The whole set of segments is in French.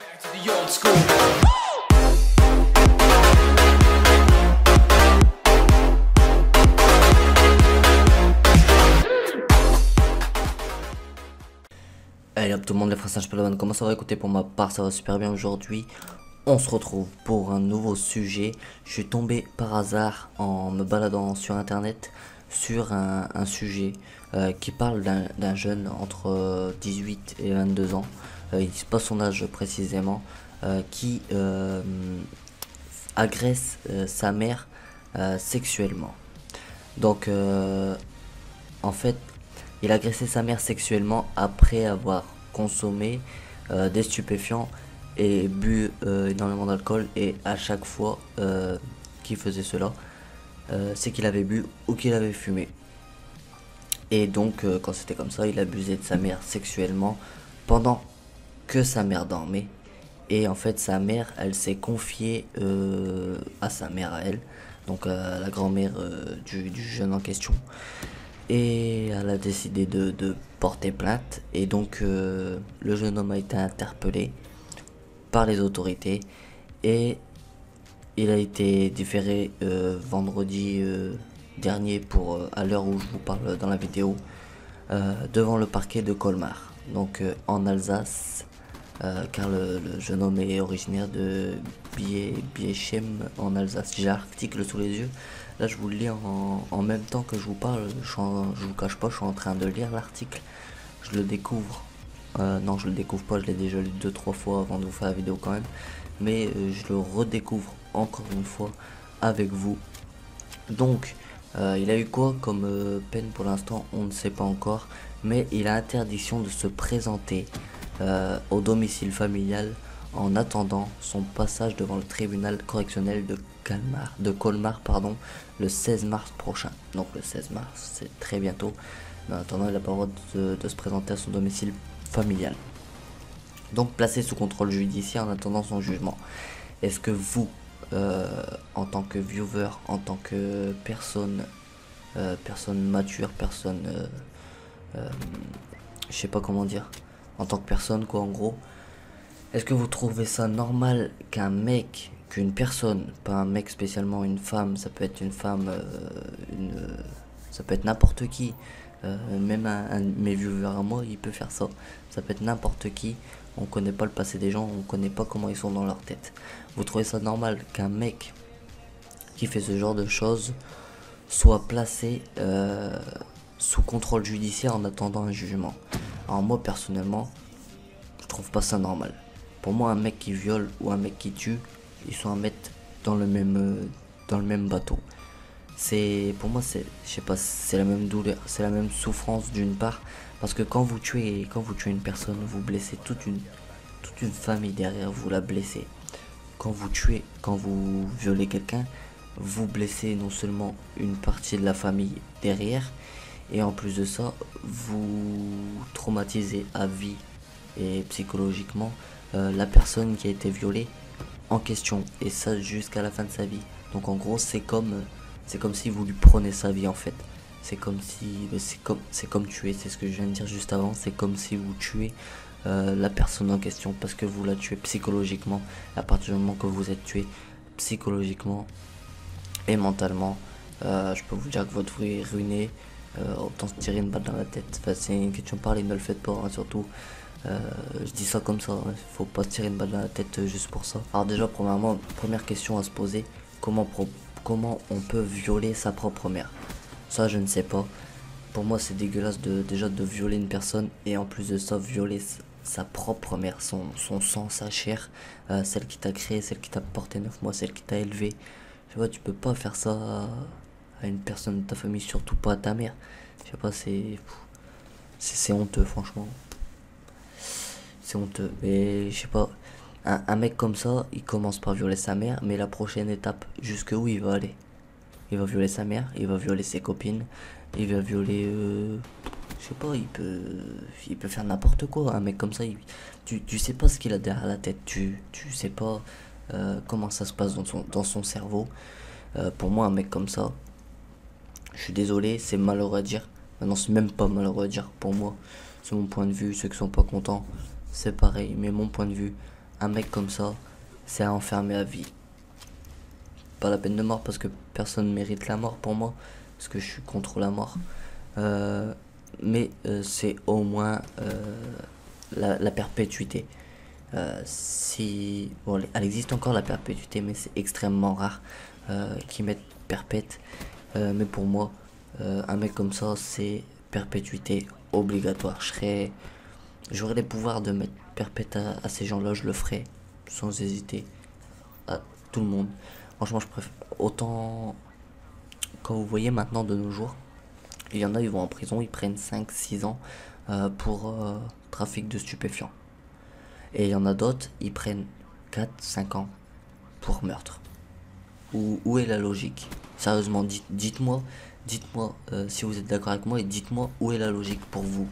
Allez hop tout le monde, les frères Singe Padawan, comment ça va? Écoutez, pour ma part ça va super bien. Aujourd'hui on se retrouve pour un nouveau sujet. Je suis tombé par hasard en me baladant sur internet sur un sujet qui parle d'un jeune entre 18 et 22 ans, il dit pas son âge précisément, qui agresse sa mère sexuellement. Donc en fait, il agressait sa mère sexuellement après avoir consommé des stupéfiants et bu énormément d'alcool. Et à chaque fois qu'il faisait cela, c'est qu'il avait bu ou qu'il avait fumé. Et donc quand c'était comme ça, il abusait de sa mère sexuellement pendant que sa mère dormait. Et en fait sa mère, elle s'est confiée à sa mère à elle, donc à la grand-mère du jeune en question. Et elle a décidé de porter plainte. Et donc le jeune homme a été interpellé par les autorités. Et il a été différé vendredi dernier, pour à l'heure où je vous parle dans la vidéo, devant le parquet de Colmar, donc en Alsace, car le jeune homme est originaire de Biechem en Alsace. J'ai l'article sous les yeux. Là je vous le lis en même temps que je vous parle. Je vous cache pas, je suis en train de lire l'article. Je le découvre. Non, je le découvre pas, je l'ai déjà lu 2-3 fois avant de vous faire la vidéo quand même. Mais je le redécouvre encore une fois avec vous. Donc il a eu quoi comme peine pour l'instant, on ne sait pas encore. Mais il a interdiction de se présenter au domicile familial en attendant son passage devant le tribunal correctionnel de Colmar, pardon, le 16 mars prochain. Donc le 16 mars, c'est très bientôt. Mais en attendant, il n'a pas le droit de se présenter à son domicile familial. Donc placé sous contrôle judiciaire en attendant son jugement. Est-ce que vous, en tant que viewer, en tant que personne mature, je sais pas comment dire, en tant que personne quoi, en gros, est-ce que vous trouvez ça normal qu'un mec, qu'une personne, pas un mec spécialement, une femme, ça peut être une femme, ça peut être n'importe qui, même un de mes viewers à moi, il peut faire ça. Ça peut être n'importe qui. On connaît pas le passé des gens, on connaît pas comment ils sont dans leur tête. Vous trouvez ça normal qu'un mec qui fait ce genre de choses soit placé sous contrôle judiciaire en attendant un jugement? Alors moi personnellement, je trouve pas ça normal. Pour moi, un mec qui viole ou un mec qui tue, ils sont à mettre dans le même bateau. Pour moi, je sais pas, c'est la même douleur, c'est la même souffrance d'une part, parce que quand vous tuez une personne, vous blessez toute une famille derrière, vous la blessez. Quand vous violez quelqu'un, vous blessez non seulement une partie de la famille derrière, et en plus de ça, vous traumatisez à vie et psychologiquement la personne qui a été violée en question, et ça jusqu'à la fin de sa vie. Donc en gros, c'est comme si vous lui prenez sa vie en fait. C'est comme tuer, c'est ce que je viens de dire juste avant. C'est comme si vous tuez la personne en question, parce que vous la tuez psychologiquement. À partir du moment que vous êtes tué psychologiquement et mentalement, je peux vous dire que votre vie est ruinée. Autant se tirer une balle dans la tête. Enfin, c'est une question de parler, ne le faites pas, hein, surtout. Je dis ça comme ça, hein. Faut pas se tirer une balle dans la tête juste pour ça. Alors déjà, premièrement, première question à se poser, comment on peut violer sa propre mère? Ça, je ne sais pas. Pour moi, c'est dégueulasse déjà de violer une personne, et en plus de ça, violer sa propre mère, son sang, sa chair, celle qui t'a créé, celle qui t'a porté 9 mois, celle qui t'a élevé. Je sais pas, tu peux pas faire ça à une personne de ta famille, surtout pas à ta mère. Je sais pas, c'est honteux, franchement. C'est honteux. Mais je sais pas, un mec comme ça, il commence par violer sa mère, mais la prochaine étape, jusque où il va aller? Il va violer sa mère, il va violer ses copines, il va violer, je sais pas, il peut faire n'importe quoi. Un mec comme ça, tu sais pas ce qu'il a derrière la tête, tu sais pas comment ça se passe dans son cerveau. Pour moi, un mec comme ça, je suis désolé, c'est malheureux à dire. Maintenant, c'est même pas malheureux à dire. Pour moi, c'est mon point de vue. Ceux qui sont pas contents, c'est pareil. Mais mon point de vue, un mec comme ça, c'est à enfermer à vie. Pas la peine de mort parce que personne mérite la mort pour moi, parce que je suis contre la mort. Mais c'est au moins la perpétuité. Si bon, elle existe encore la perpétuité, mais c'est extrêmement rare qu'ils mettent perpète. Mais pour moi, un mec comme ça, c'est perpétuité obligatoire. J'aurais les pouvoirs de mettre perpète à ces gens-là, je le ferais sans hésiter à tout le monde. Franchement, je préfère autant quand vous voyez maintenant de nos jours, il y en a, ils vont en prison, ils prennent 5 6 ans pour trafic de stupéfiants. Et il y en a d'autres, ils prennent 4 5 ans pour meurtre. Où est la logique? Sérieusement, dites-moi si vous êtes d'accord avec moi et dites-moi où est la logique pour vous.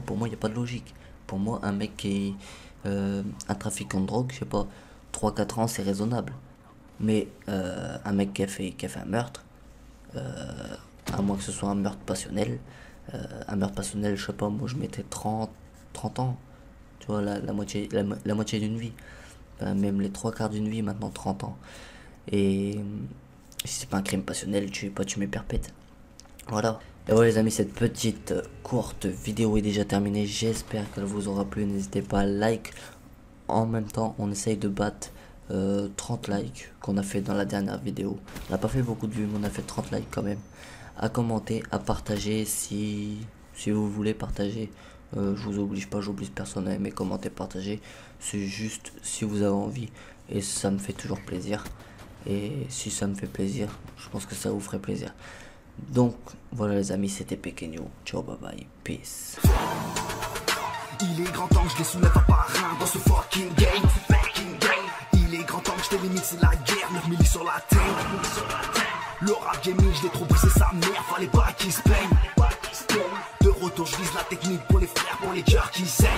Pour moi, il n'y a pas de logique. Pour moi, un mec qui est un trafiquant de drogue, je sais pas, 3 4 ans, c'est raisonnable. Mais un mec qui a fait un meurtre, à moins que ce soit un meurtre passionnel, je sais pas, moi je mettais 30 ans. Tu vois, la moitié, la moitié d'une vie. Même les 3 quarts d'une vie, maintenant 30 ans. Et si c'est pas un crime passionnel, tu mets perpète. Voilà. Et voilà les amis, cette petite courte vidéo est déjà terminée. J'espère qu'elle vous aura plu. N'hésitez pas à like. En même temps, on essaye de battre 30 likes qu'on a fait dans la dernière vidéo. On n'a pas fait beaucoup de vues, mais on a fait 30 likes quand même. À commenter, à partager si vous voulez partager. Je vous oblige pas, j'oblige personne à aimer, commenter, partager. C'est juste si vous avez envie. Et ça me fait toujours plaisir. Et si ça me fait plaisir, je pense que ça vous ferait plaisir. Donc voilà les amis, c'était Pequeño. Ciao, bye bye, peace. Il est grand temps que je les soulève à part un dans ce fucking game. Il est grand temps que je t'élimine, c'est la guerre, 9 milli sur la terre. Le rap gaming, je l'ai trop poussé sa mère, fallait pas qu'il se plaigne. De retour, je vise la technique pour les frères, pour les cœurs qui saignent.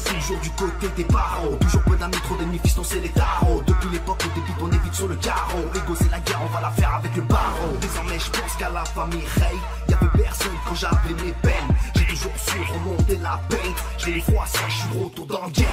Toujours du côté des barreaux, toujours peu d'amis, trop d'ennemis, fiston c'est les tarots. Depuis l'époque où débite on évite sur le carreau. Ego c'est la guerre, on va la faire avec le barreau. Désormais je pense qu'à la famille Ray, y'avait personne quand j'avais mes peines. J'ai toujours su remonter la peine, j'ai les froids, ça je suis de retour dans le game.